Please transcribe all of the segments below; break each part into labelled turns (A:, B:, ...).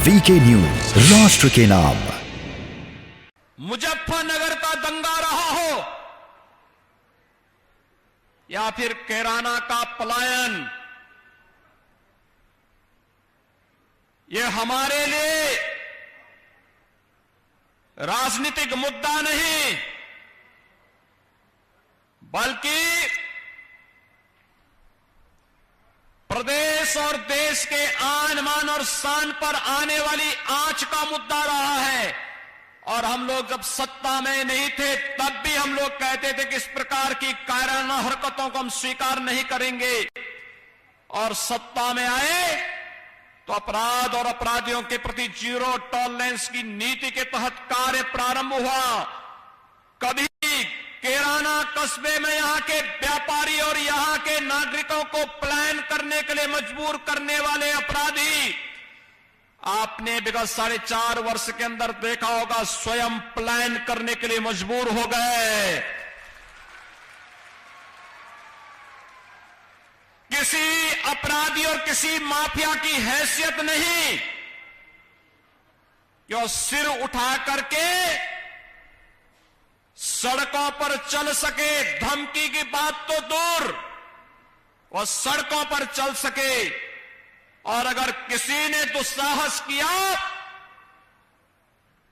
A: VK news, राष्ट्र के नाम।
B: मुजफ्फरनगर का दंगा रहा हो या फिर कैराना का पलायन, ये हमारे लिए राजनीतिक मुद्दा नहीं, बल्कि प्रदेश और देश के आन मान और शान पर आने वाली आंच का मुद्दा रहा है। और हम लोग जब सत्ता में नहीं थे तब भी हम लोग कहते थे कि इस प्रकार की कायराना हरकतों को हम स्वीकार नहीं करेंगे। और सत्ता में आए तो अपराध और अपराधियों के प्रति जीरो टॉलरेंस की नीति के तहत कार्य प्रारंभ हुआ। कभी कैराना कस्बे में यहां के व्यापारी और यहां के नागरिकों को प्लान करने के लिए मजबूर करने वाले अपराधी आपने विगत 4.5 वर्ष के अंदर देखा होगा, स्वयं प्लान करने के लिए मजबूर हो गए। किसी अपराधी और किसी माफिया की हैसियत नहीं कि वो सिर उठा करके सड़कों पर चल सके, धमकी की बात तो दूर, वो सड़कों पर चल सके। और अगर किसी ने दुस्साहस किया,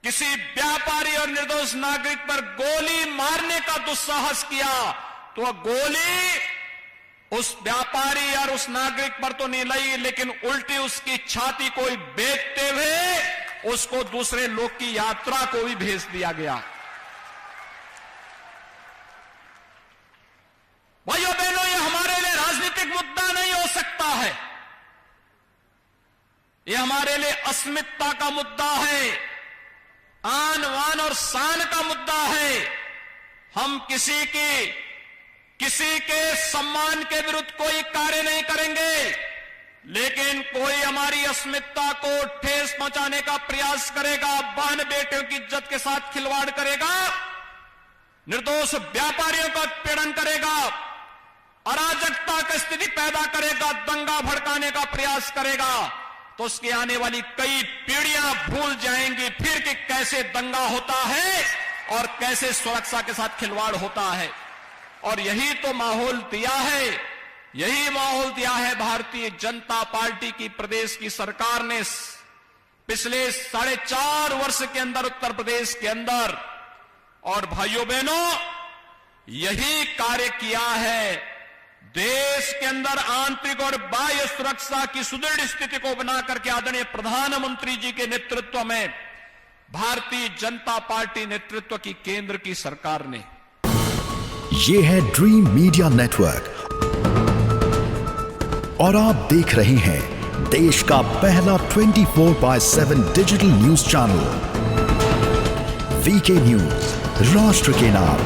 B: किसी व्यापारी और निर्दोष नागरिक पर गोली मारने का दुस्साहस किया, तो वह गोली उस व्यापारी और उस नागरिक पर तो नहीं लगी, लेकिन उल्टी उसकी छाती को ही बेचते हुए उसको दूसरे लोग की यात्रा को भी भेज दिया गया। भाइयों बहनों, ये हमारे लिए राजनीतिक मुद्दा नहीं हो सकता है, ये हमारे लिए अस्मिता का मुद्दा है, आन वान और शान का मुद्दा है। हम किसी के सम्मान के विरुद्ध कोई कार्य नहीं करेंगे, लेकिन कोई हमारी अस्मिता को ठेस पहुंचाने का प्रयास करेगा, बहन बेटियों की इज्जत के साथ खिलवाड़ करेगा, निर्दोष व्यापारियों का उत्पीड़न करेगा, अराजकता की स्थिति पैदा करेगा, दंगा भड़काने का प्रयास करेगा, तो उसकी आने वाली कई पीढ़ियां भूल जाएंगी फिर कि कैसे दंगा होता है और कैसे सुरक्षा के साथ खिलवाड़ होता है। और यही तो माहौल दिया है, यही माहौल दिया है भारतीय जनता पार्टी की प्रदेश की सरकार ने पिछले 4.5 वर्ष के अंदर उत्तर प्रदेश के अंदर। और भाइयों बहनों, यही कार्य किया है। देश के अंदर आंतरिक और बाह्य सुरक्षा की सुदृढ़ स्थिति को बना करके आदरणीय प्रधानमंत्री जी के नेतृत्व में भारतीय जनता पार्टी नेतृत्व की केंद्र की सरकार ने।
A: ये है ड्रीम मीडिया नेटवर्क और आप देख रहे हैं देश का पहला 24/7 digital news channel VK news, राष्ट्र के नाम।